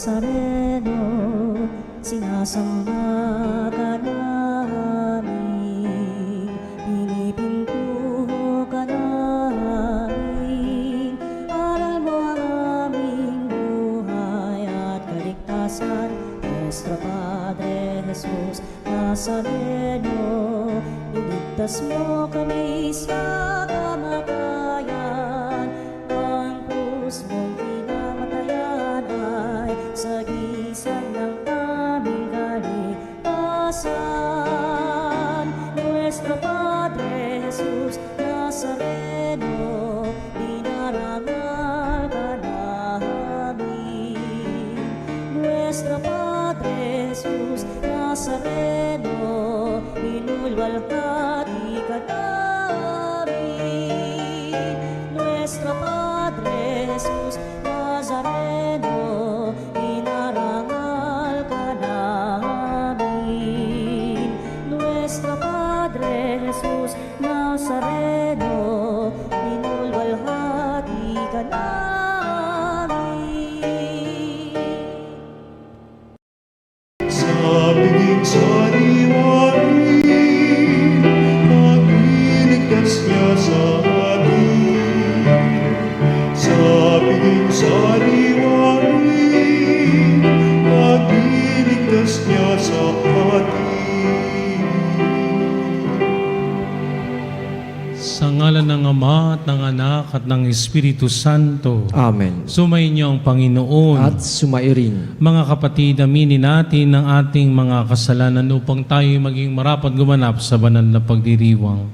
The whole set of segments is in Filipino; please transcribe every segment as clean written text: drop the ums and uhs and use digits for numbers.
Nazareno, sinasamba ka namin, pinipintuho ka namin. Aral mo ang aming buhay at kaligtasan, Nuestro Padre Jesus Nazareno, iligtas mo kami sa kamatayan. Ang krus mong pinamatayan ay sagisag ng aming kaligtasan. Nuestro Padre Jesus Nazareno, dinarangal ka namin. Nuestro Padre Jesus Nazareno, inulwalhati ka namin. Nuestro Padre Jesus Nazareno, inarangal ka namin. Nuestro Padre Jesus Nazareno, inulwalhati ka namin. Sa piging sariwain, magliligtas niya sa atin. Sa piging sariwain, magliligtas niya sa atin. Sa ngalan ng Ama at ng Anak at ng Espiritu Santo. Amen. Sumainyo ang Panginoon. At sumairin. Mga kapatid, aminin natin ang ating mga kasalanan upang tayo maging marapat gumanap sa banal na pagdiriwang.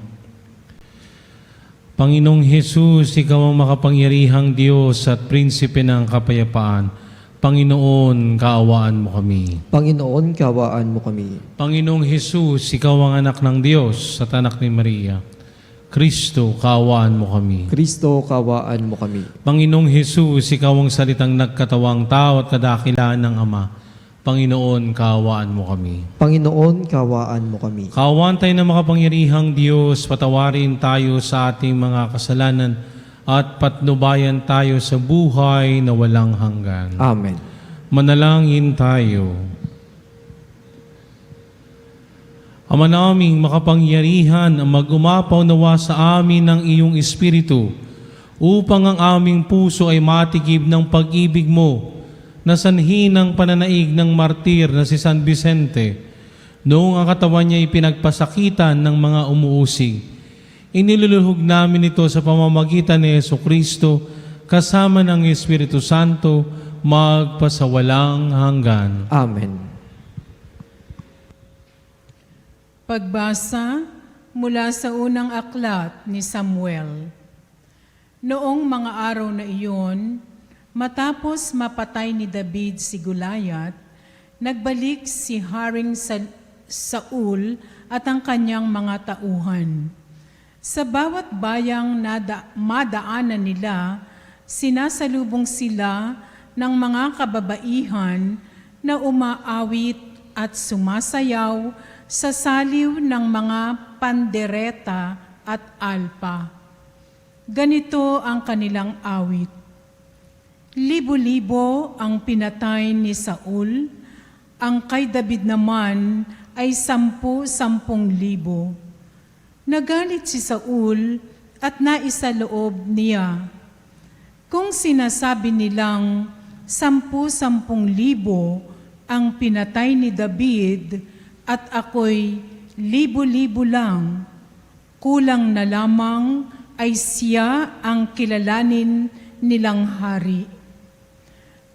Panginoong Hesus, Ikaw ang makapangyarihang Diyos at Prinsipe ng kapayapaan. Panginoon, kaawaan mo kami. Panginoon, kawaan mo kami. Panginoong Hesus, Ikaw ang anak ng Diyos at anak ni Maria. Kristo, kaawaan mo kami. Kristo, kawaan mo kami. Panginoong Hesus, Ikaw ang salitang nagkatawang tao at kadakilaan ng Ama. Panginoon, kaawaan mo kami. Panginoon, kawaan mo kami. Kaawaan tayo ng makapangyarihang Diyos, patawarin tayo sa ating mga kasalanan at patnubayan tayo sa buhay na walang hanggan. Amen. Manalangin tayo. Ama naming makapangyarihan, mag-umapaw nawa sa amin ng iyong Espiritu upang ang aming puso ay matikib ng pag-ibig mo na sanhi ng pananaig ng martir na si San Vicente noong ang katawan niya ipinagpasakitan ng mga umuusig. Iniluluhog namin ito sa pamamagitan ni Jesucristo kasama ng Espiritu Santo magpasawalang hanggan. Amen. Pagbasa mula sa unang aklat ni Samuel. Noong mga araw na iyon, matapos mapatay ni David si Goliath, nagbalik si Haring Saul at ang kanyang mga tauhan. Sa bawat bayang madaanan nila, sinasalubong sila ng mga kababaihan na umaawit at sumasayaw sa saliw ng mga pandereta at alpa. Ganito ang kanilang awit. Libo-libo ang pinatay ni Saul, ang kay David naman ay 10,000. Nagalit si Saul at naisaloob niya. Kung sinasabi nilang 10,000 ang pinatay ni David, at ako'y libo-libo lang, kulang na lamang ay siya ang kilalanin nilang hari.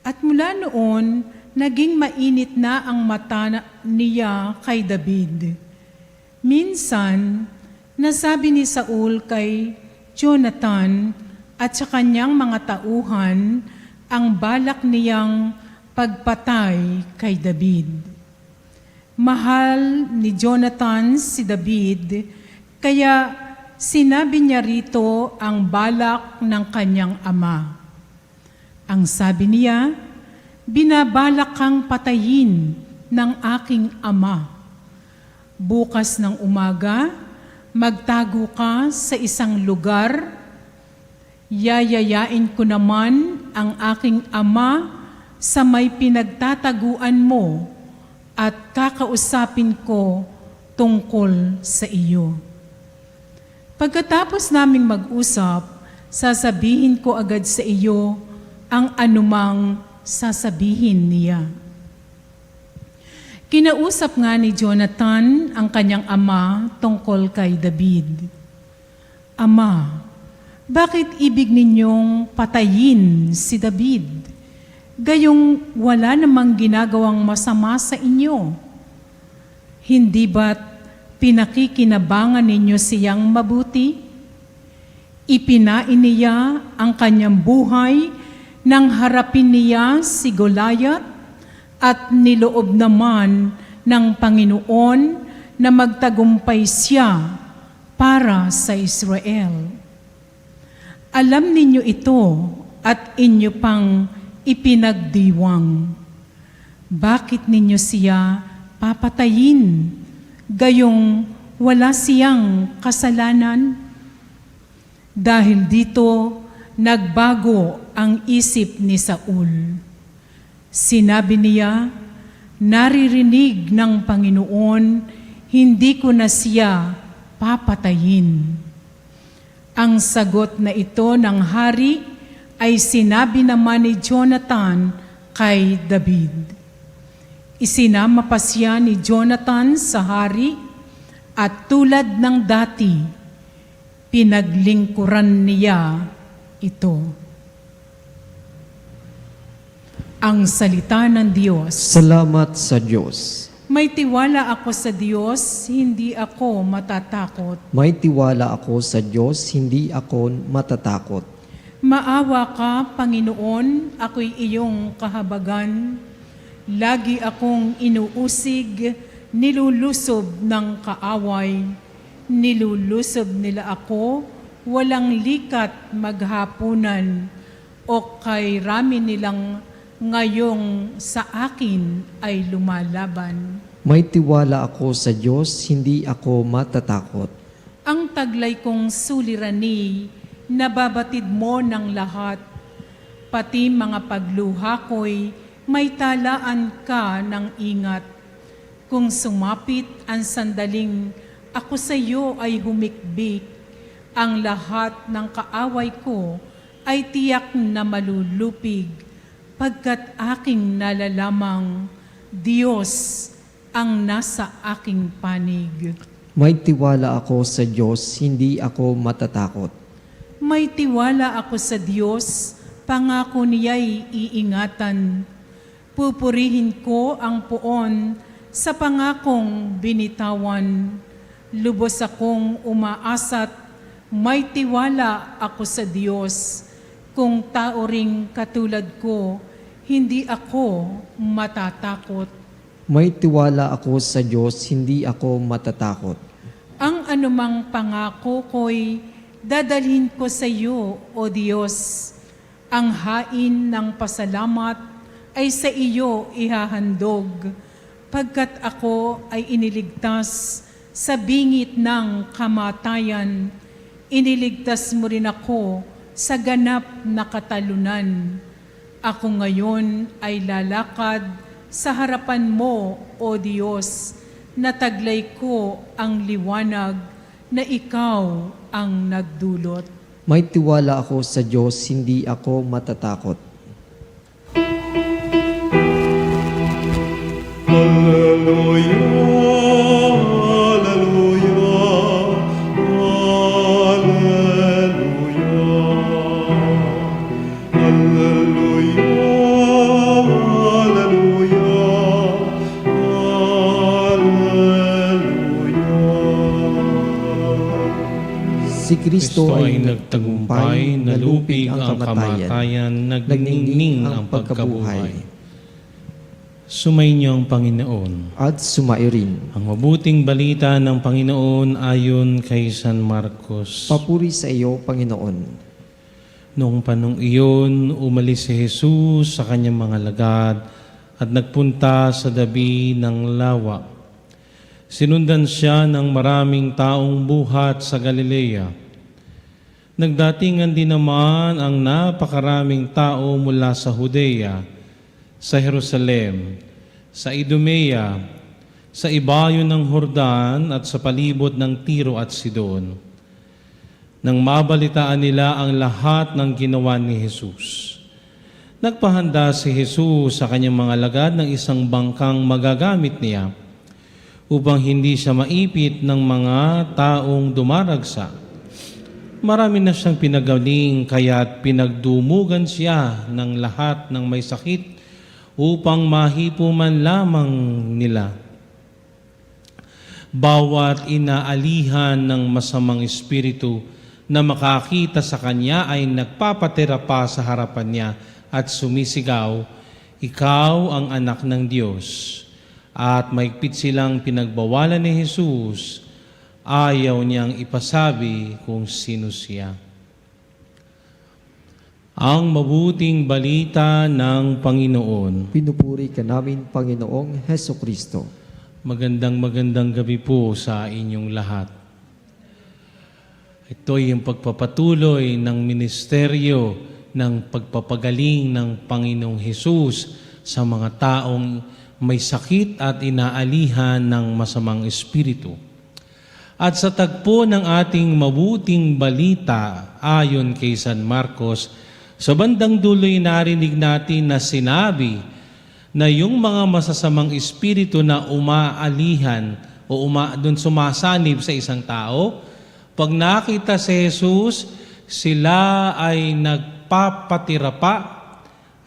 At mula noon, naging mainit na ang mata niya kay David. Minsan, nasabi ni Saul kay Jonathan at sa kanyang mga tauhan ang balak niyang pagpatay kay David. Mahal ni Jonathan si David, kaya sinabi niya rito ang balak ng kanyang ama. Ang sabi niya, binabalak kang patayin ng aking ama. Bukas ng umaga, magtago ka sa isang lugar, yayayain ko naman ang aking ama sa may pinagtataguan mo at kakausapin ko tungkol sa iyo. Pagkatapos naming mag-usap, sasabihin ko agad sa iyo ang anumang sasabihin niya. Kinausap nga ni Jonathan ang kanyang ama tungkol kay David. Ama, bakit ibig ninyong patayin si David? Gayong wala namang ginagawang masama sa inyo. Hindi ba't pinakikinabangan ninyo siyang mabuti? Ipinain niya ang kanyang buhay nang harapin niya si Goliath at niloob naman ng Panginoon na magtagumpay siya para sa Israel. Alam ninyo ito at inyo pang ipinagdiwang. Bakit ninyo siya papatayin, gayong wala siyang kasalanan? Dahil dito, nagbago ang isip ni Saul. Sinabi niya, naririnig ng Panginoon, hindi ko na siya papatayin. Ang sagot na ito ng hari ay sinabi naman ni Jonathan kay David. Isinama pa siya ni Jonathan sa hari at tulad ng dati, pinaglingkuran niya ito. Ang salita ng Diyos. Salamat sa Diyos. May tiwala ako sa Diyos, hindi ako matatakot. May tiwala ako sa Diyos, hindi ako matatakot. Maawa ka, Panginoon, ako'y iyong kahabagan. Lagi akong inuusig, nilulusob ng kaaway. Nilulusob nila ako, walang likat maghapunan. O kay rami nilang ngayong sa akin ay lumalaban. May tiwala ako sa Diyos, hindi ako matatakot. Ang taglay kong sulirani, nababatid mo ng lahat. Pati mga pagluha ko'y may talaan ka ng ingat. Kung sumapit ang sandaling ako sa iyo ay humikbik, ang lahat ng kaaway ko ay tiyak na malulupig, pagkat aking nalalamang Diyos ang nasa aking panig. May tiwala ako sa Diyos, hindi ako matatakot. May tiwala ako sa Diyos, pangako niya'y iingatan. Pupurihin ko ang puon sa pangakong binitawan. Lubos akong umaasat, may tiwala ako sa Diyos. Kung tao ring katulad ko, hindi ako matatakot. May tiwala ako sa Diyos, hindi ako matatakot. Ang anumang pangako ko'y dadalhin ko sa iyo, O Diyos. Ang hain ng pasalamat ay sa iyo ihahandog, pagkat ako ay iniligtas sa bingit ng kamatayan. Iniligtas mo rin ako sa ganap na katalunan. Ako ngayon ay lalakad sa harapan mo, O Diyos, na taglay ko ang liwanag na ikaw ang nagdulot. May tiwala ako sa Diyos, hindi ako matatakot. Hallelujah, hallelujah, hallelujah, hallelujah. Si Kristo ay nagtagumpay, nalupig ang kamatayan, nagningning ang pagkabuhay. Sumainyo ang Panginoon. at sumairin. Ang mabuting balita ng Panginoon ayon kay San Marcos. Papuri sa iyo, Panginoon. Noong panong iyon, umalis si Jesus sa kanyang mga lagad at nagpunta sa dabi ng lawa. Sinundan siya ng maraming taong buhat sa Galilea. Nagdatingan din naman ang napakaraming tao mula sa Judea, sa Jerusalem, sa Idumea, sa ibayo ng Hordan at sa palibot ng Tiro at Sidon. Nang mabalitaan nila ang lahat ng ginawa ni Jesus, nagpahanda si Jesus sa kanyang mga alagad ng isang bangkang magagamit niya upang hindi siya maipit ng mga taong dumaragsa. Marami na siyang pinagaling kaya't pinagdumugan siya ng lahat ng may sakit upang mahipo man lamang nila. Bawat inaalihan ng masamang espiritu na makakita sa kanya ay nagpapatira pa sa harapan niya at sumisigaw, "Ikaw ang anak ng Diyos." At maigpit silang pinagbawalan ni Jesus. Ayaw niyang ipasabi kung sino siya. Ang mabuting balita ng Panginoon. Pinupuri ka namin, Panginoong Hesukristo. Magandang gabi po sa inyong lahat. Ito ay yung pagpapatuloy ng ministeryo ng pagpapagaling ng Panginoong Hesus sa mga taong may sakit at inaalihan ng masamang espiritu. At sa tagpo ng ating mabuting balita ayon kay San Marcos, sa bandang dulo'y narinig natin na sinabi na yung mga masasamang espiritu na umaalihan o doon sumasanib sa isang tao, pag nakita si Jesus, sila ay nagpapatira pa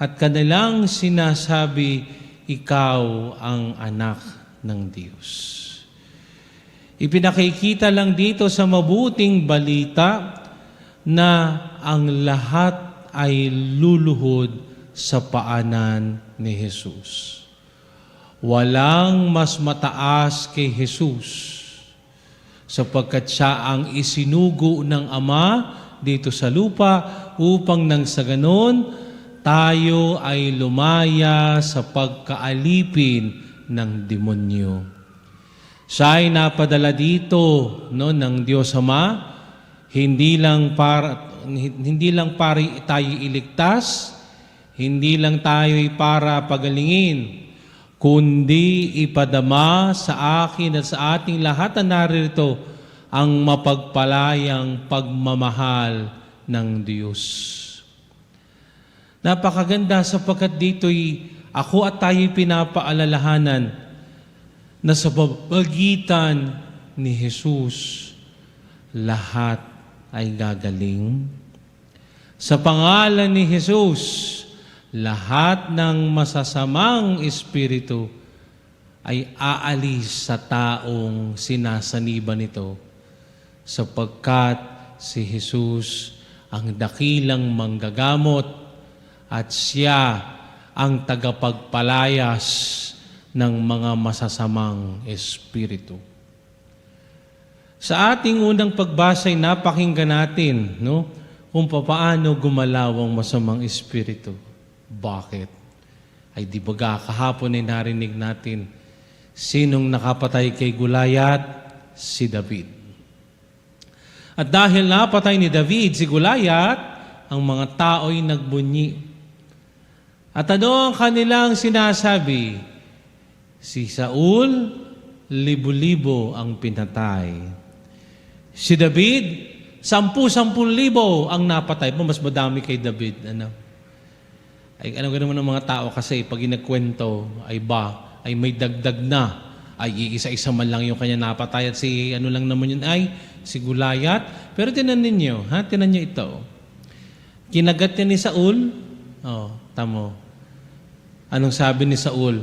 at kanilang sinasabi, "Ikaw ang anak ng Diyos." Ipinakikita lang dito sa mabuting balita na ang lahat ay luluhod sa paanan ni Jesus. Walang mas mataas kay Jesus sapagkat siya ang isinugo ng Ama dito sa lupa upang nang sa ganon tayo ay lumaya sa pagkaalipin ng demonyo. Siya ay napadala dito ng Diyos Ama, hindi lang para tayo iligtas, hindi lang tayo para pagalingin, kundi ipadama sa akin at sa ating lahat na naririto ang mapagpalayang pagmamahal ng Diyos. Napakaganda sapagkat dito'y ako at tayo'y pinapaalalahanan na sa pagitan ni Jesus, lahat ay gagaling. Sa pangalan ni Jesus, lahat ng masasamang espiritu ay aalis sa taong sinasaniban nito sapagkat si Jesus ang dakilang manggagamot at siya ang tagapagpalayas ng mga masasamang espiritu. Sa ating unang pagbasa ay napakinggan natin kung paano gumalaw ang masamang espiritu. Bakit? Ay di ba kahapon ay narinig natin sinong nakapatay kay Goliath? Si David. At dahil napatay ni David si Goliath, ang mga tao'y nagbunyi. At ano ang kanilang sinasabi? Si Saul, libo-libo ang pinatay. Si David, 10,000 ang napatay. Mas madami kay David. Ay ganun ng mga tao kasi pag inagkwento ay may dagdag na, ay isa-isa man lang yung kanya napatay at si lang naman yun ay si Goliath. Pero tinan ninyo, tinan nyo ito. Kinagat niya ni Saul. Tamo. Anong sabi ni Saul?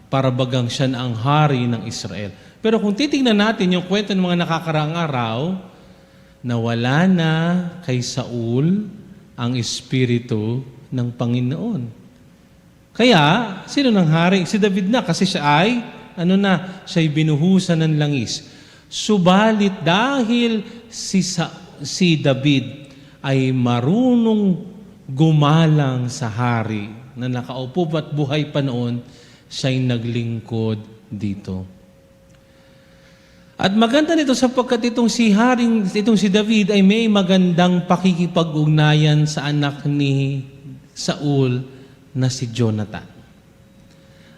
Para bagang siya na ang hari ng Israel. Pero kung titingnan natin yung kwento ng mga nakakaraang araw, nawala na kay Saul ang espiritu ng Panginoon. Kaya, sino nang hari? Si David na, kasi siya ay, siya'y binuhusan ng langis. Subalit dahil si David ay marunong gumalang sa hari na nakaupo at buhay pa noon, siya'y naglingkod dito. At maganda nito sapagkat itong si David ay may magandang pakikipag-ugnayan sa anak ni Saul na si Jonathan.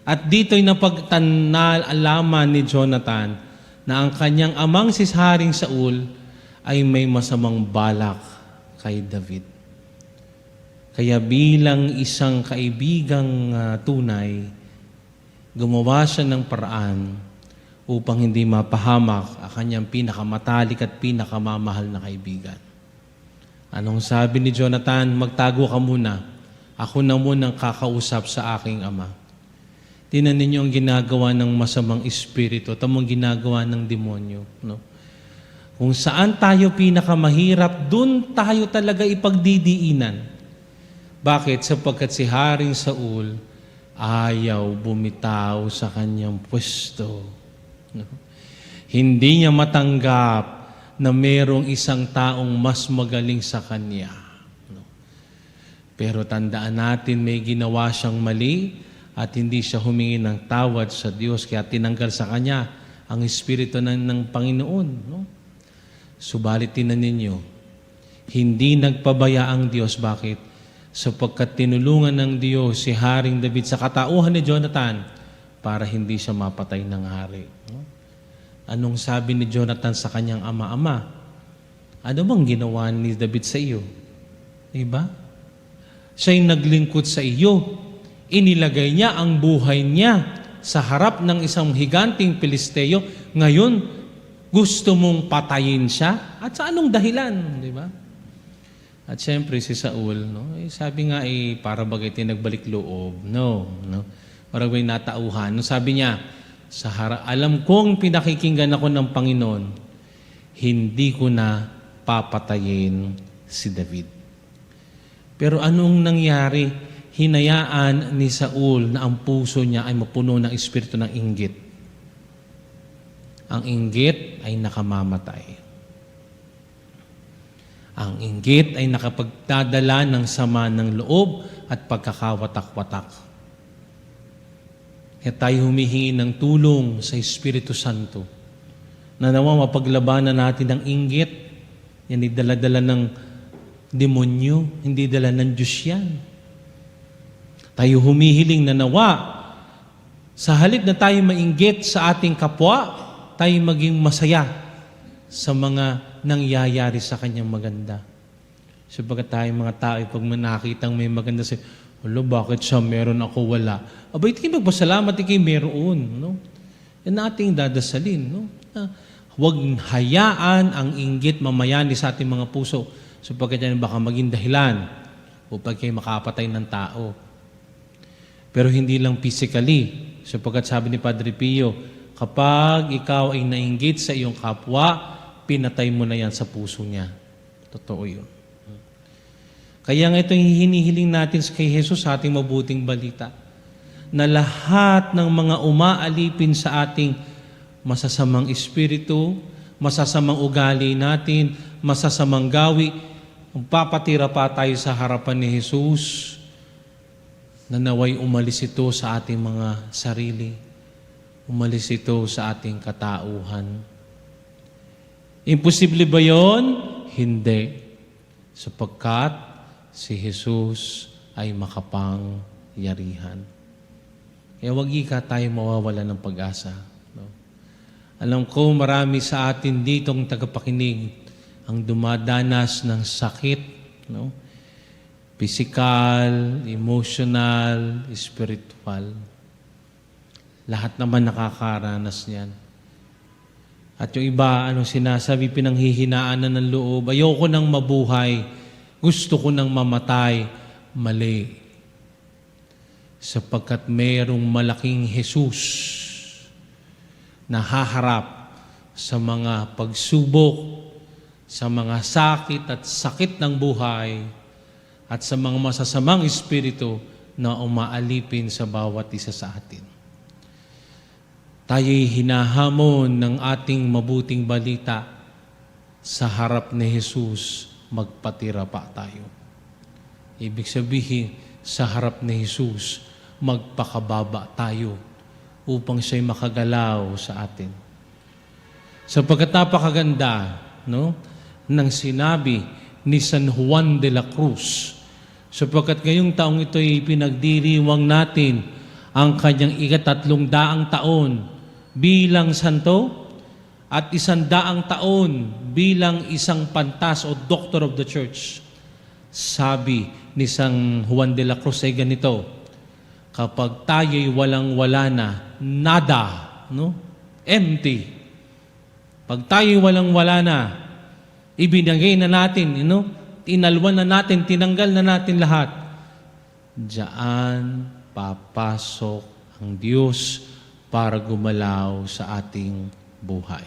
At dito'y napagtanalaman ni Jonathan na ang kanyang amang si Haring Saul ay may masamang balak kay David. Kaya bilang isang kaibigang tunay, gumawa siya ng paraan upang hindi mapahamak ang kanyang pinakamatalik at pinakamamahal na kaibigan. Anong sabi ni Jonathan? Magtago ka muna. Ako na munang kakausap sa aking ama. Tingnan ninyo ang ginagawa ng masamang espiritu, tamang ginagawa ng demonyo. No? Kung saan tayo pinakamahirap, dun tayo talaga ipagdidiinan. Bakit? Sapagkat si Haring Saul ayaw bumitaw sa kanyang pwesto. No? Hindi niya matanggap na merong isang taong mas magaling sa kanya. No? Pero tandaan natin, may ginawa siyang mali at hindi siya humingi ng tawad sa Diyos, kaya tinanggal sa kanya ang Espiritu ng Panginoon. No? Subalit tinan ninyo, hindi nagpabaya ang Diyos. Bakit? Sapagkat tinulungan ng Diyos si Haring David sa katauhan ni Jonathan para hindi siya mapatay ng hari. No? Anong sabi ni Jonathan sa kanyang ama? Ano bang ginawa ni David sa iyo? Diba? Siya'y naglingkod sa iyo. Inilagay niya ang buhay niya sa harap ng isang higanting Pilisteo. Ngayon, gusto mong patayin siya? At sa anong dahilan? Di ba? At siyempre si Saul, no? Sabi nga para bagay nagbalik loob. No. Para bagay natauhan. No, sabi niya, alam kong pinakikinggan ako ng Panginoon, hindi ko na papatayin si David. Pero anong nangyari? Hinayaan ni Saul na ang puso niya ay mapuno ng espiritu ng inggit. Ang inggit ay nakamamatay. Ang inggit ay nakapagdadala ng sama ng loob at pagkakawatak-watak. Kaya tayo humihingi ng tulong sa Espiritu Santo na nawa mapaglabanan natin ang inggit. Yan ay dala-dala ng demonyo, hindi dala ng Diyos yan. Tayo humihiling na nawa, sa halip na tayo mainggit sa ating kapwa, tayo maging masaya sa mga nangyayari sa kanyang maganda. Sapagkat tayo mga tao, pag nakitang may maganda sa bakit siya meron ako wala? Abay, tingin magpasalamat, tingin meron. No? Yan ating dadasalin. No? Huwag hayaan ang inggit mamayani sa ating mga puso sapagkat yan baka maging dahilan upang kayo makapatay ng tao. Pero hindi lang physically. Sapagkat sabi ni Padre Pio, kapag ikaw ay nainggit sa iyong kapwa, pinatay mo na yan sa puso niya. Totoo yun. Kaya nga ito yung hinihiling natin kay Jesus sa ating mabuting balita, na lahat ng mga umaalipin sa ating masasamang espiritu, masasamang ugali natin, masasamang gawi, magpapatira pa tayo sa harapan ni Jesus, na naway umalis ito sa ating mga sarili, umalis ito sa ating katauhan. Imposible ba yon? Hindi. Sapagkat si Jesus ay makapangyarihan. Kaya wag tayo mawawala ng pag-asa. No? Alam ko marami sa atin ditong tagapakinig ang dumadanas ng sakit, no? Physical, emotional, spiritual. Lahat naman nakakaranas niyan. At yung iba, sinasabi, pinanghihinaan na ng loob, ayoko nang mabuhay, gusto ko nang mamatay. Mali. Sapagkat mayroong malaking Jesus na haharap sa mga pagsubok, sa mga sakit at sakit ng buhay, at sa mga masasamang espiritu na umaalipin sa bawat isa sa atin. Tayo'y hinahamon ng ating mabuting balita sa harap ni Jesus, magpatira pa tayo. Ibig sabihin, sa harap ni Jesus, magpakababa tayo upang siya'y makagalaw sa atin. Sapagkat napakaganda, no, ng sinabi ni San Juan de la Cruz sapagkat ngayong taong ito'y pinagdiriwang natin ang kanyang 300 taon bilang santo at 100 taon bilang isang pantas o doctor of the church. Sabi ni San Juan de la Cruz ay ganito, kapag tayo'y walang-wala na, nada, no? Empty. Pag tayo'y walang-wala na, ibinigay na natin, tinalwan na natin, tinanggal na natin lahat, diyan papasok ang Diyos para gumalaw sa ating buhay.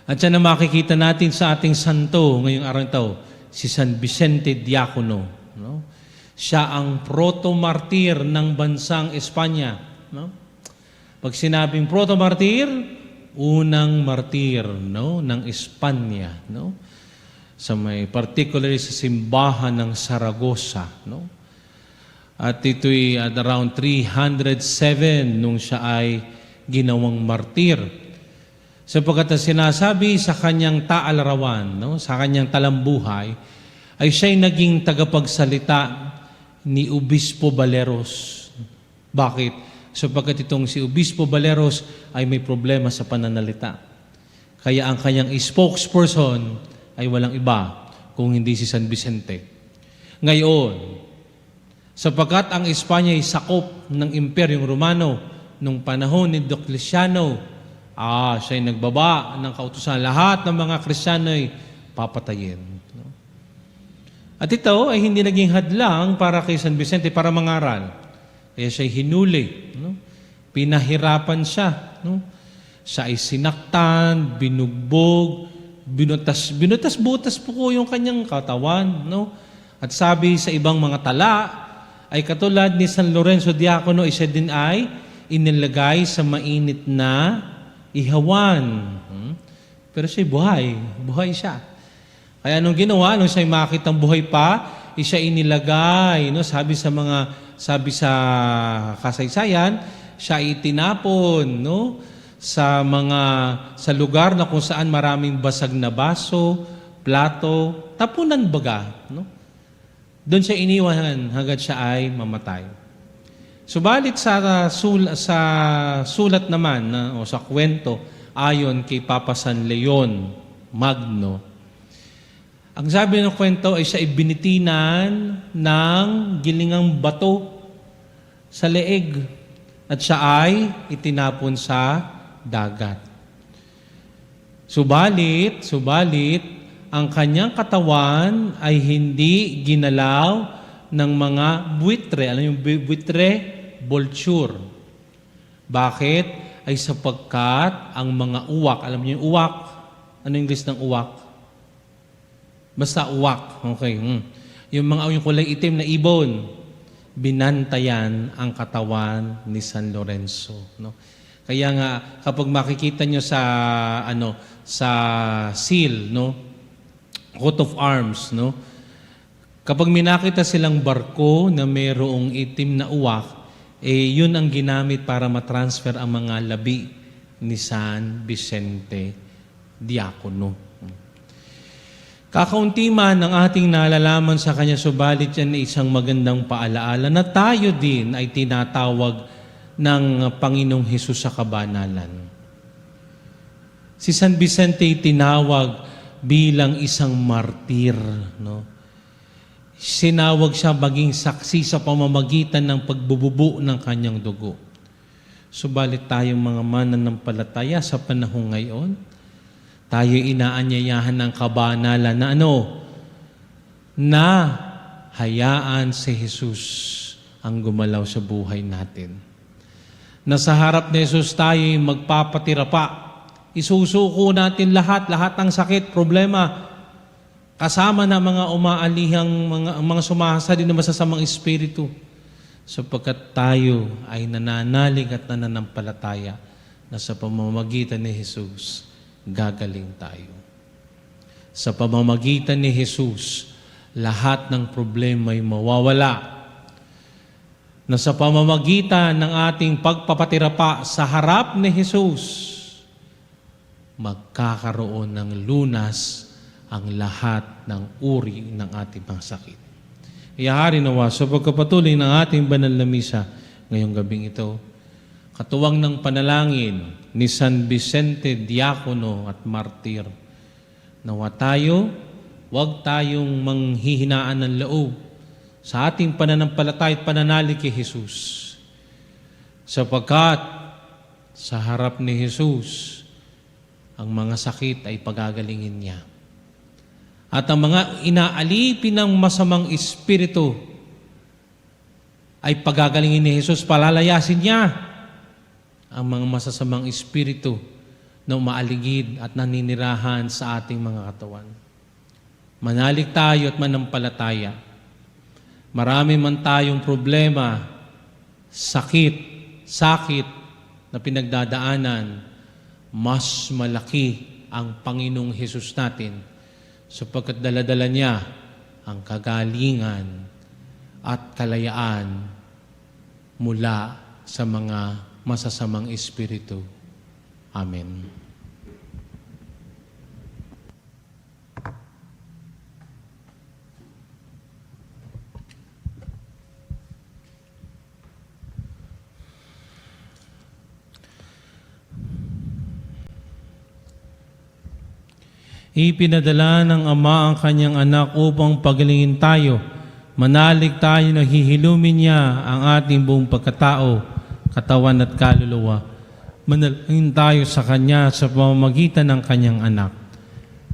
At yan ang makikita natin sa ating santo ngayong araw ito, si San Vicente Diacono. No? Siya ang proto-martir ng bansang Espanya. No? Pag sinabing proto-martir, unang martir, no, ng Espanya, no? Sa may particularly sa simbahan ng Saragossa, no? At ito'y at around 307 nung siya ay ginawang martir. Sapagkat ang sinasabi sa kanyang taalarawan, no, sa kanyang talambuhay, ay siya'y naging tagapagsalita ni Obispo Baleros. Bakit? Sapagkat itong si Obispo Baleros ay may problema sa pananalita. Kaya ang kanyang spokesperson ay walang iba kung hindi si San Vicente. Ngayon, sapagkat ang Espanya ay sakop ng Imperyong Romano nung panahon ni Diocleciano, siya'y nagbaba ng kautusan. Lahat ng mga Kristiyano ay papatayin. No? At ito ay hindi naging hadlang para kay San Vicente para mangaral. Kaya siya'y hinuli. No? Pinahirapan siya. No? Siya ay sinaktan, binugbog, binutas-butas po yung kanyang katawan. No? At sabi sa ibang mga tala, ay katulad ni San Lorenzo Diacono, siya din ay inilagay sa mainit na ihawan. Pero siya'y buhay siya. Kaya nung ginawa, nung siya'y makitang buhay pa, siya inilagay, no? Sabi sa kasaysayan, siya itinapon, no? Sa lugar na kung saan maraming basag na baso, plato, tapunan baga, no? Doon siya iniwan hanggang siya ay mamatay. Subalit sa sulat naman o sa kwento ayon kay Papa San Leon Magno, ang sabi ng kwento ay siya ibinitinan ng gilingang bato sa leeg at siya ay itinapon sa dagat. Subalit, ang kanyang katawan ay hindi ginalaw ng mga buitre. Alam yung buitre? Vulture. Bakit? Ay sapagkat ang mga uwak, alam niyo yung uwak? Ano yung English ng uwak? Basta uwak. Okay. Yung kulay itim na ibon, binantayan ang katawan ni San Lorenzo. No? Kaya nga, kapag makikita nyo sa seal, no? Coat of arms, no? Kapag minakita silang barko na mayroong itim na uwak, yun ang ginamit para matransfer ang mga labi ni San Vicente Diacono. Kakaunti man ang ating nalalaman sa kanya, subalit yan ay isang magandang paalaala na tayo din ay tinatawag ng Panginoong Hesus sa kabanalan. Si San Vicente tinawag bilang isang martir, no? Sinawag siya maging saksi sa pamamagitan ng pagbububo ng kanyang dugo. Subalit tayong mga mananampalataya sa panahong ngayon, tayo inaanyayahan ng kabanalan na na hayaan si Jesus ang gumalaw sa buhay natin. Na sa harap ni Jesus tayo'y magpapatira pa. Isusuko natin lahat ng sakit, problema, kasama na mga umaalihang, mga sumasali na masasamang espiritu, sapagkat tayo ay nananalig at nananampalataya na sa pamamagitan ni Jesus, gagaling tayo. Sa pamamagitan ni Jesus, lahat ng problema ay mawawala. Na sa pamamagitan ng ating pagpapatira pa sa harap ni Jesus, magkakaroon ng lunas ang lahat ng uri ng ating mga sakit. Iyahari nawa sa pagkapatuloy ng ating banal na misa ngayong gabing ito. Katuwang ng panalangin ni San Vicente Diacono at Martir. Nawa tayo, huwag tayong manghihinaan ng loob sa ating pananampalataya at pananalig kay Jesus. Sapagkat sa harap ni Jesus, ang mga sakit ay pagagalingin niya. At ang mga inaalipin ng masamang espiritu ay pagagalingin ni Jesus, palalayasin niya ang mga masasamang espiritu na umaaligid at naninirahan sa ating mga katawan. Manalig tayo at manampalataya. Marami man tayong problema, sakit na pinagdadaanan, mas malaki ang Panginoong Hesus natin sapagkat daladala niya ang kagalingan at kalayaan mula sa mga masasamang espiritu. Amen. Ipinadala ng Ama ang kanyang anak upang pagalingin tayo. Manalig tayo na hihilumin niya ang ating buong pagkatao, katawan at kaluluwa. Manalangin tayo sa kanya sa pamamagitan ng kanyang anak.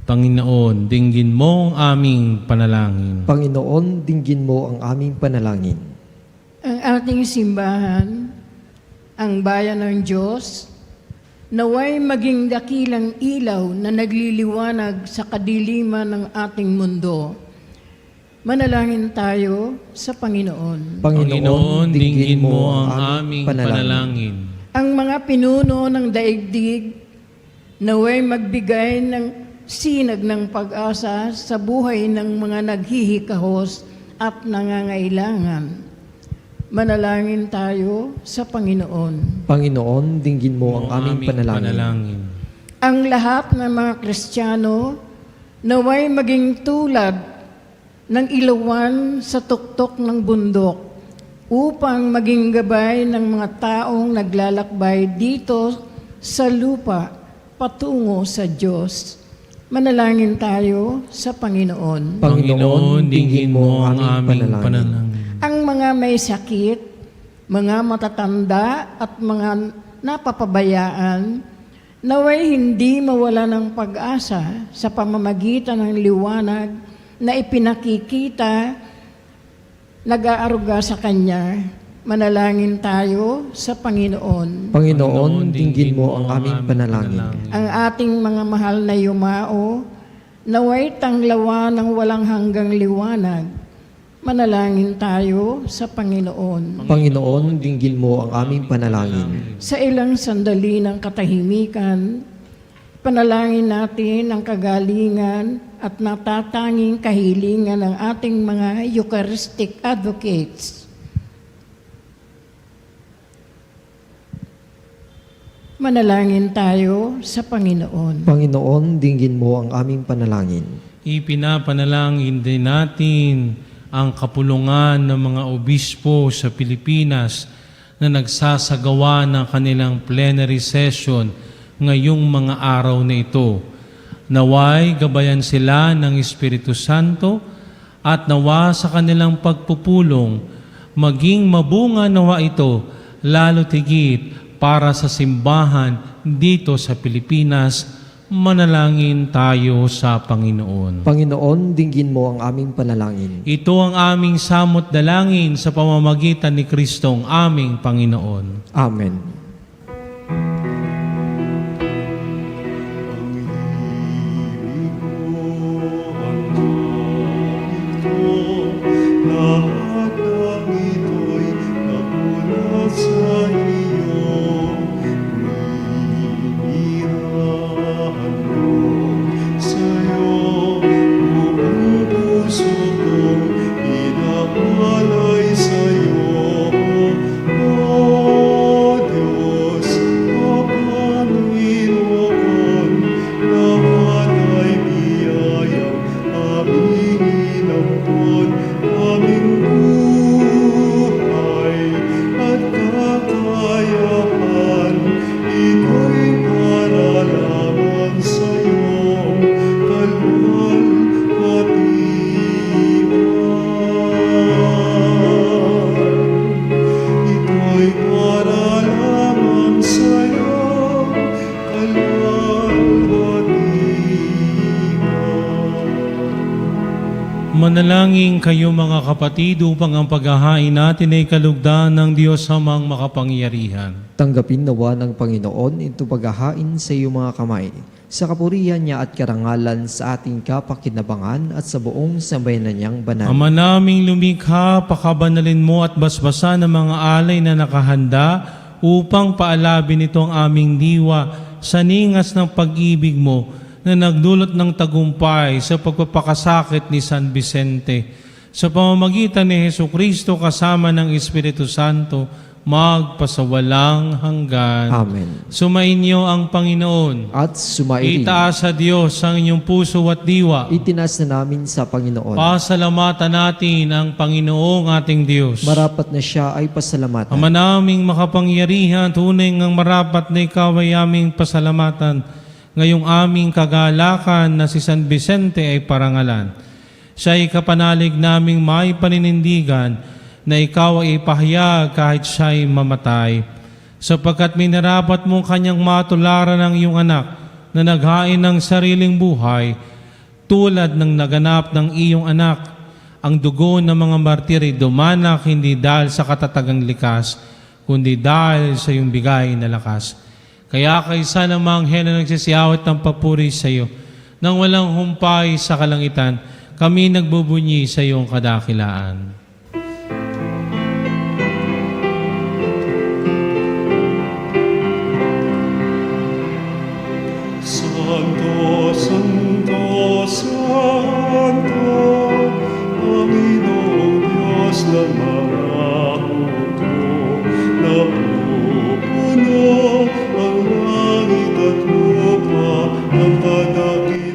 Panginoon, dinggin mo ang aming panalangin. Panginoon, dinggin mo ang aming panalangin. Ang ating simbahan, ang bayan ng Diyos, naway maging dakilang ilaw na nagliliwanag sa kadiliman ng ating mundo. Manalangin tayo sa Panginoon. Panginoon, dinggin mo ang aming panalangin. Ang mga pinuno ng daigdig, naway magbigay ng sinag ng pag-asa sa buhay ng mga naghihikahos at nangangailangan. Manalangin tayo sa Panginoon. Panginoon, dinggin mo ang aming panalangin. Ang lahat ng mga Kristiyano naway maging tulad ng ilawan sa tuktok ng bundok upang maging gabay ng mga taong naglalakbay dito sa lupa patungo sa Diyos. Manalangin tayo sa Panginoon. Panginoon, dinggin mo ang aming panalangin. Ang mga may sakit, mga matatanda at mga napapabayaan, naway hindi mawala ng pag-asa sa pamamagitan ng liwanag na ipinakikita, nag-aaruga sa Kanya. Manalangin tayo sa Panginoon. Panginoon, dinggin mo ang aming panalangin. Ang ating mga mahal na yumao, naway tanglawa ng walang hanggang liwanag. Manalangin tayo sa Panginoon. Panginoon, dinggin mo ang aming panalangin. Sa ilang sandali ng katahimikan, panalangin natin ang kagalingan at natatanging kahilingan ng ating mga Eucharistic advocates. Manalangin tayo sa Panginoon. Panginoon, dinggin mo ang aming panalangin. Ipinapanalangin din natin ang kapulungan ng mga obispo sa Pilipinas na nagsasagawa ng kanilang plenary session ngayong mga araw na ito. Naway gabayan sila ng Espiritu Santo at nawa sa kanilang pagpupulong maging mabunga nawa ito lalo tigit para sa simbahan dito sa Pilipinas. Manalangin tayo sa Panginoon. Panginoon, dinggin mo ang aming panalangin. Ito ang aming samot dalangin sa pamamagitan ni Kristong aming Panginoon. Amen. Lahat ng ito'y nagulat sa iyo. Hinihirahan ko sa'yo, buong puso kong inaalay sa'yo. O Diyos, kapayapaan, ito'y para lamang sa'yo, kalwalhatian. Ito'y para lamang sa'yo, kalwalhatian. Manalangin kayo mga kapatid upang ang paghahain natin ay kalugdan ng Diyos Amang makapangyarihan. Tanggapin nawa ng Panginoon ito paghahain sa iyong mga kamay, sa kapurihan niya at karangalan sa ating kapakinabangan at sa buong sambayanan niyang banal. Ama naming lumikha, pakabanalin mo at basbasan ng mga alay na nakahanda upang paalabin ito ang aming diwa sa ningas ng pag-ibig mo na nagdulot ng tagumpay sa pagpapakasakit ni San Vicente. Sa pamamagitan ni Hesukristo kasama ng Espiritu Santo, magpasawalang hanggan. Amen. Sumainyo ang Panginoon. At sumairi, Itaas sa Diyos ang inyong puso at diwa. itinas na namin sa Panginoon. Pasalamatan natin ang Panginoong ating Diyos. Marapat na siya ay pasalamatan. Ama naming makapangyarihan, tunay ngang marapat na ikaw ay aming pasalamatan. Ngayong aming kagalakan na si San Vicente ay parangalan. Siya ay kapanalig naming may paninindigan na ikaw ay ipahayag kahit siya ay mamatay. Sapagkat minarapat mong kanyang matularan ang iyong anak na naghain ng sariling buhay tulad ng naganap ng iyong anak. Ang dugo ng mga martiri dumanak hindi dahil sa katatagang likas, kundi dahil sa iyong bigay na lakas. Kaya kaysa ng mga anghel na nagsisiyawat ng papuri sa iyo, nang walang humpay sa kalangitan, kami nagbubunyi sa iyong kadakilaan. Santo, Santo, Santo, Panginoong Diyos ng mga hukbo, napupuno ang langit at lupa ng kadakilaan.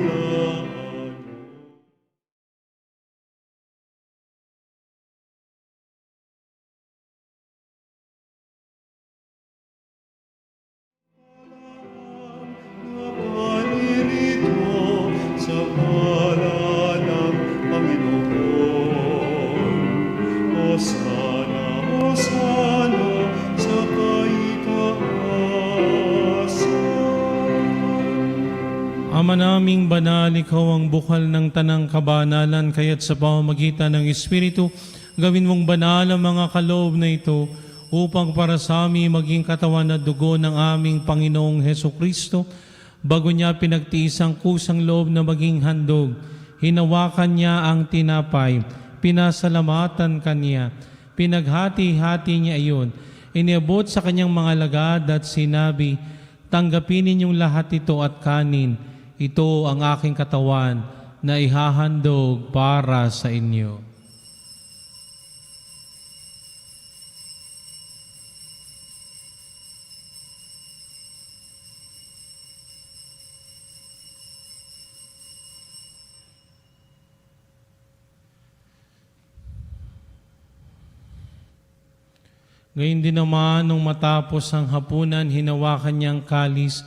Naparirito sa ngalan ng Panginoon. Hosana, Hosana sa kaitaasan. Ama naming banal, ikaw ang bukal ng tanang kabanalan, kaya't sa pamamagitan ng Espiritu, gawin mong banal ang mga kaloob na ito upang para sa amin maging katawan at dugo ng aming Panginoong Hesukristo. Bago niya pinagtiis ang kusang loob na maging handog, hinawakan niya ang tinapay, pinasalamatan kanya, pinaghati-hati niya iyon, iniabot sa kanyang mga lagad at sinabi, tanggapin ninyong lahat ito at kanin, ito ang aking katawan na ihahandog para sa inyo. Ngayon din naman, nung matapos ang hapunan, hinawakan niyang kalis,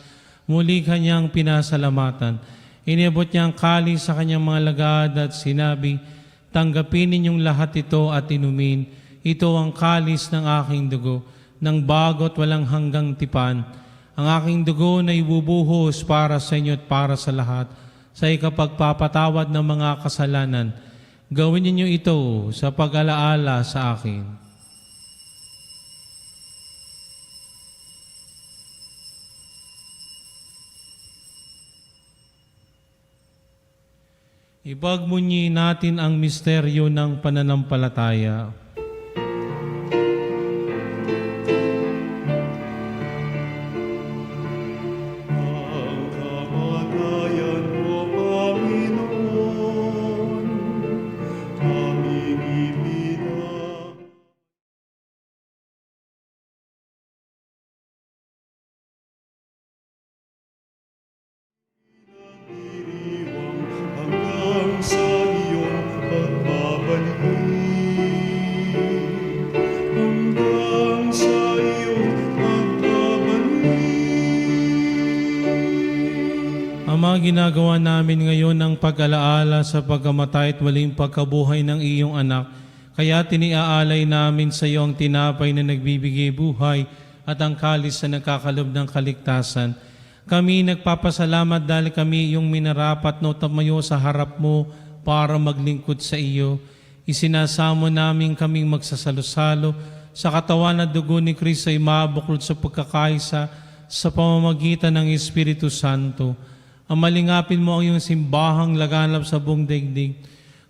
muli kanyang pinasalamatan. Iniabot niya ang kalis sa kanyang mga lagad at sinabi, tanggapin ninyong lahat ito at inumin. Ito ang kalis ng aking dugo, ng bago't walang hanggang tipan. Ang aking dugo na ibubuhos para sa inyo at para sa lahat, sa ikapagpapatawad ng mga kasalanan. Gawin ninyo ito sa pag-alaala sa akin. Ipagmunyi natin ang misteryo ng pananampalataya. Ang kamatayan mo, Panginoon, aming ipinag. Diriwang hanggang sa iyong pagbabalik. Ama, ginagawa namin ngayon ang pag-alaala sa pagkamatay at waling pagkabuhay ng iyong anak. Kaya tiniaalay namin sa iyo ang tinapay na nagbibigay buhay at ang kalis na nagkakalob ng kaligtasan. Kami nagpapasalamat dahil kami iyong minarapat na tumayo sa harap mo para maglingkod sa iyo. Isinasamo namin kaming magsasalo-salo sa katawan at dugo ni Kristo ay mabuklod sa pagkakaisa sa pamamagitan ng Espiritu Santo. Amalingapin mo ang iyong simbahang laganap sa buong daigdig.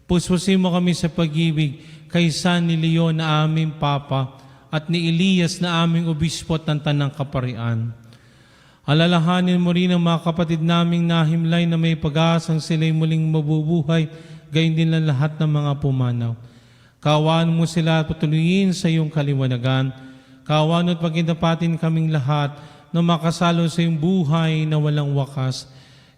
Puspusin mo kami sa pag-ibig kaysa ni Leon na aming Papa at ni Elias na aming obispo at ng Tanang Kaparian. Alalahanin mo rin ang mga kapatid naming nahimlay na may pag-aasang sila'y muling mabubuhay, gayon din ang lahat ng mga pumanaw. Kaawaan mo sila at patuloyin sa iyong kaliwanagan. Kaawaan at pagkitapatin kaming lahat na makasalo sa iyong buhay na walang wakas.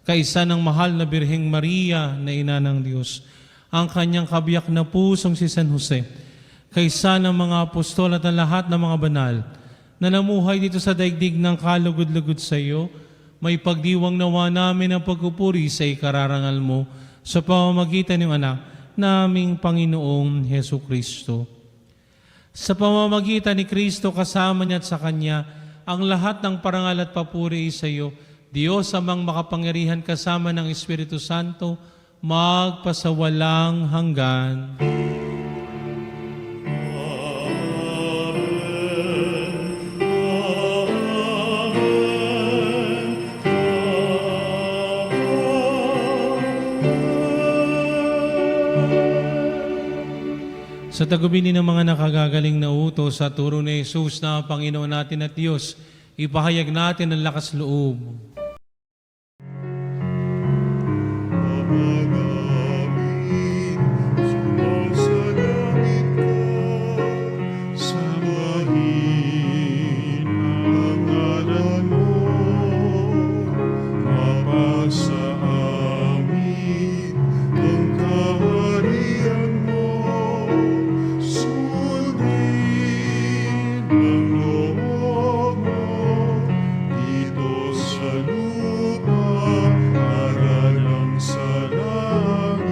Kaisa ng mahal na Birheng Maria na Ina ng Diyos, ang kanyang kabiyak na pusong si San Jose, kaisa ng mga apostol at ang lahat ng mga banal na namuhay dito sa daigdig ng kalugod-lugod sa iyo, may pagdiwang nawa namin ang pagpupuri sa ikararangal mo sa pamamagitan ng anak naming Panginoong Heso Kristo. Sa pamamagitan ni Kristo kasama niya at sa Kanya, ang lahat ng parangal at papuri sa iyo, Diyos amang makapangyarihan kasama ng Espiritu Santo, magpasawalang hanggan. Sa tagubili ng mga nakagagaling na utos sa turo ni Jesus na Panginoon natin at Diyos, ipahayag natin ang lakas loob. Namin, sumasalangit ka, sambahin ang ngalan mo, mapasa amin ang kaharian mo, sundin ang loob mo, dito sa lupa, para lang sa langit.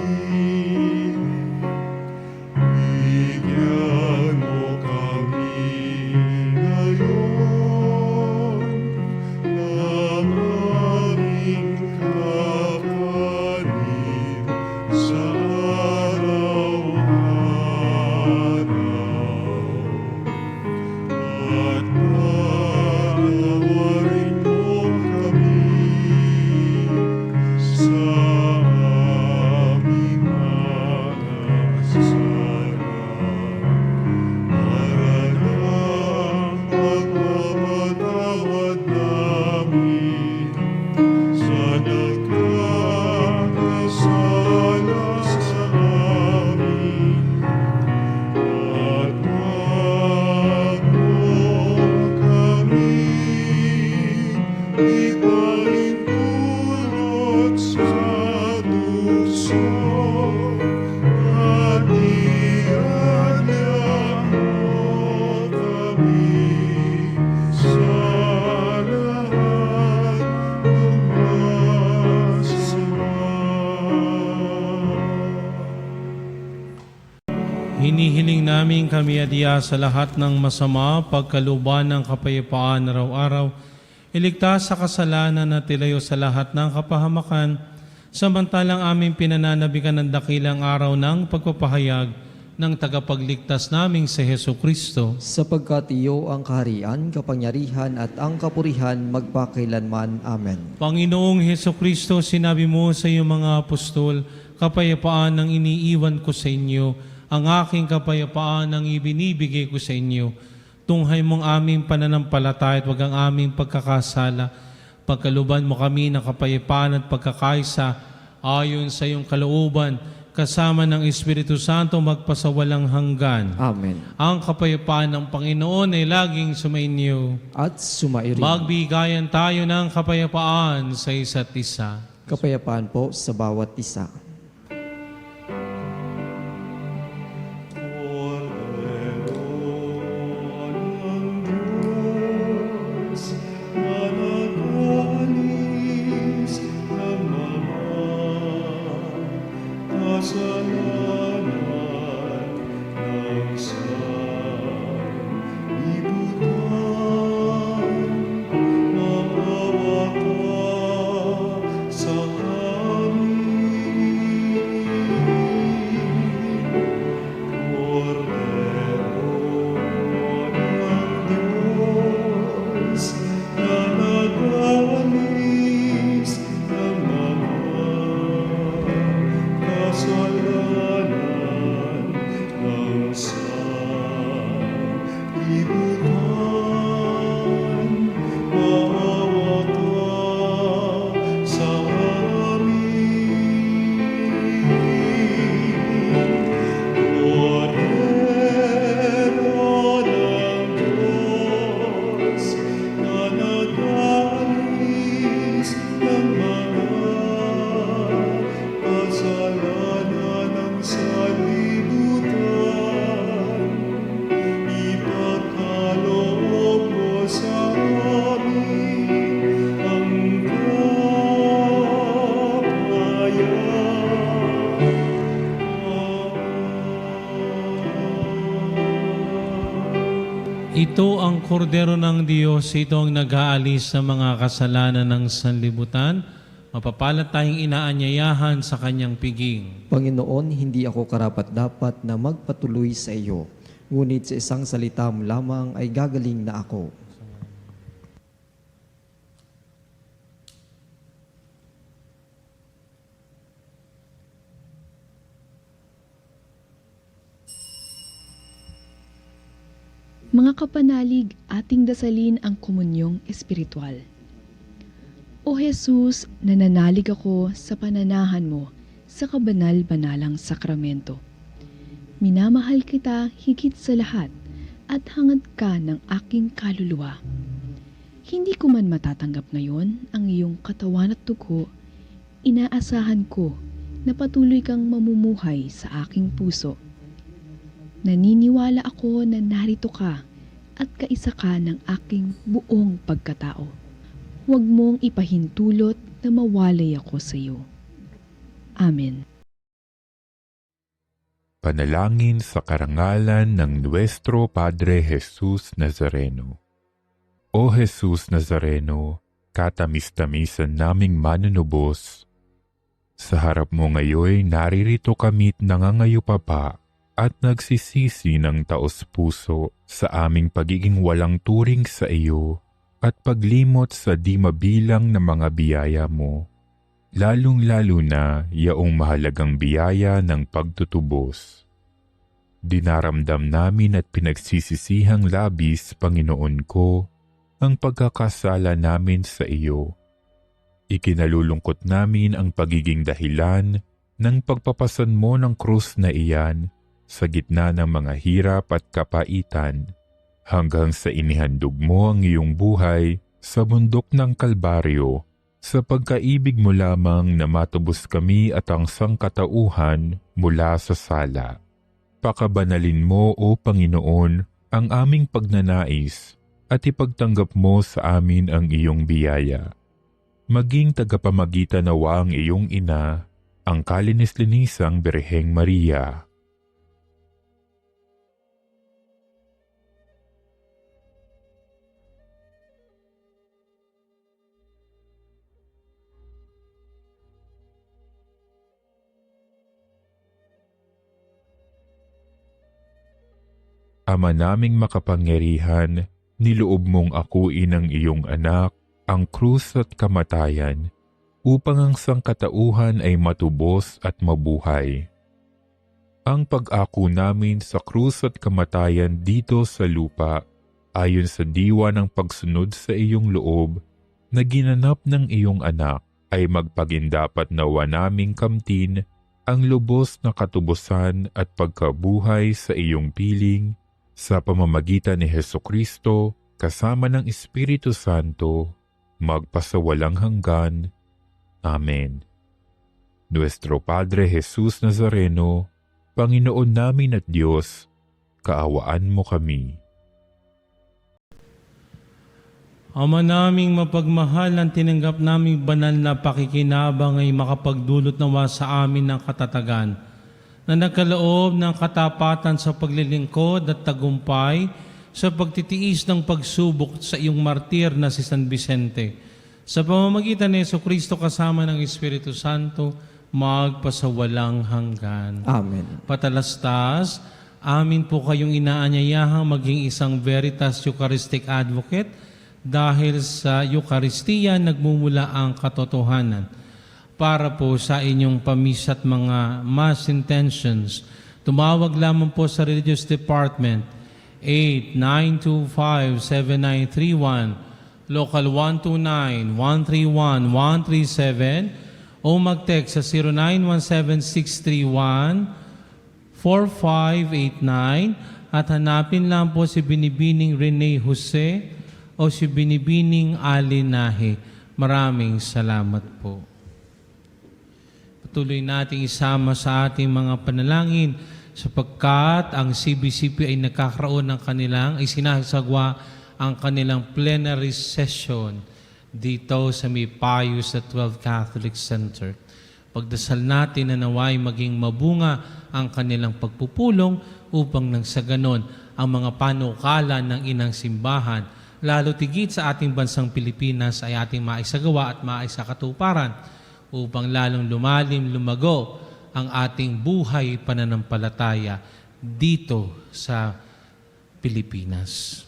Bigyan mo kami ngayon ng aming kakanin sa araw-araw. At patawarin mo kami sa aming mga kasalanan, para ng pagpapatawad namin sa nagkakasala sa amin. At huwag mo kami ipahintulot sa tukso, at iadya mo kami sa lahat ng masama. Hinihiling namin kami adya sa lahat ng masama, pagkaluban ng kapayapaan araw-araw, iligtas sa kasalanan at ilayo sa lahat ng kapahamakan, samantalang aming pinananabikan ng dakilang araw ng pagpapahayag ng tagapagligtas naming si Heso Kristo. Sapagkat iyo ang kaharian, kapangyarihan at ang kapurihan magpakailanman. Amen. Panginoong Heso Kristo, sinabi mo sa iyong mga apostol, kapayapaan ang iniiwan ko sa inyo, ang aking kapayapaan ang ibinibigay ko sa inyo. Tunghay mong aming pananampalataya at wag ang aming pagkakasala. Pagkaluban mo kami ng kapayapaan at pagkakaisa ayon sa iyong kalooban, kasama ng Espiritu Santo magpasawalang hanggan. Amen. Ang kapayapaan ng Panginoon ay laging sumainyo. At sumairin. Magbigayan tayo ng kapayapaan sa isa't isa. Kapayapaan po sa bawat isa. Managalis naman kordero ng Diyos, ito ang nag-aalis sa mga kasalanan ng sanlibutan. Mapapalad tayong inaanyayahan sa kanyang piging. Panginoon, hindi ako karapat-dapat na magpatuloy sa iyo. Ngunit sa isang salita mo lamang ay gagaling na ako. Mga kapanalig, ating dasalin ang komunyong espiritual. O Jesus, nananalig ako sa pananahan mo sa kabanal-banalang sakramento. Minamahal kita higit sa lahat at hangad ka ng aking kaluluwa. Hindi ko man matatanggap ngayon ang iyong katawan at dugo, inaasahan ko na patuloy kang mamumuhay sa aking puso. Naniniwala ako na narito ka at kaisa ka ng aking buong pagkatao. Huwag mong ipahintulot na mawalay ako sa iyo. Amen. Panalangin sa karangalan ng Nuestro Padre Jesus Nazareno. O Jesus Nazareno, katamis-tamisan naming manunubos, sa harap mo ngayon naririto kami't nangangayupapa at nagsisisi ng taos-puso sa aming pagiging walang turing sa iyo at paglimot sa di mabilang na mga biyaya mo, lalong-lalo na yaong mahalagang biyaya ng pagtutubos. Dinaramdam namin at pinagsisisihang labis, Panginoon ko, ang pagkakasala namin sa iyo. Ikinalulungkot namin ang pagiging dahilan ng pagpapasan mo ng krus na iyan sa gitna ng mga hirap at kapaitan, hanggang sa inihandog mo ang iyong buhay sa bundok ng Kalbaryo, sa pagkaibig mo lamang na matubos kami at ang sangkatauhan mula sa sala. Pakabanalin mo, O Panginoon, ang aming pagnanais at ipagtanggap mo sa amin ang iyong biyaya. Maging tagapamagitan nawa ang iyong ina, ang kalinis-linisang Birheng Maria. Ama naming makapangyarihan, niloob mong akuin ang iyong anak, ang krus at kamatayan, upang ang sangkatauhan ay matubos at mabuhay. Ang pag-ako namin sa krus at kamatayan dito sa lupa, ayon sa diwa ng pagsunod sa iyong loob, na ginanap ng iyong anak, ay magpagindapat nawa naming kamtin ang lubos na katubusan at pagkabuhay sa iyong piling, sa pamamagitan ni Hesukristo, kasama ng Espiritu Santo, magpasawalang hanggan. Amen. Nuestro Padre Jesus Nazareno, Panginoon namin at Diyos, kaawaan mo kami. Ama naming mapagmahal, ang tinanggap naming banal na pakikinabang ay makapagdulot nawa sa amin ng katatagan, na nagkaloob ng katapatan sa paglilingkod at tagumpay sa pagtitiis ng pagsubok sa iyong martir na si San Vicente. Sa pamamagitan ni Jesucristo kasama ng Espiritu Santo, magpasawalang hanggan. Amen. Patalastas, amin po kayong inaanyayahang maging isang Veritas Eucharistic Advocate dahil sa Eucharistia nagmumula ang katotohanan. Para po sa inyong pamis at mga mass intentions, tumawag lamang po sa Religious Department 8925-7931, Local 129-131-137, o mag-text sa 0917-631-4589 at hanapin lang po si Binibining Rene Jose o si Binibining Alinahe. Maraming salamat po. Patuloy nating isama sa ating mga panalangin sapagkat ang CBCP ay nagkakaroon ng kanilang, ay sinasagwa ang kanilang plenary session dito sa may Pius XII Catholic Center. Pagdasal natin na naway maging mabunga ang kanilang pagpupulong upang nang sa ganon ang mga panukala ng inang simbahan, lalo tigit sa ating bansang Pilipinas ay ating maisagawa at maisakatuparan upang lalong lumalim, lumago ang ating buhay pananampalataya dito sa Pilipinas.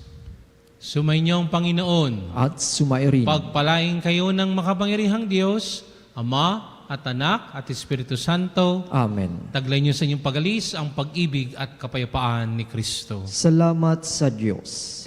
Sumainyong Panginoon, At sumairin. pagpalain kayo ng makapangyarihang Diyos, Ama at Anak at Espiritu Santo. Amen. Taglay niyo sa inyong pag-alis ang pag-ibig at kapayapaan ni Kristo. Salamat sa Diyos.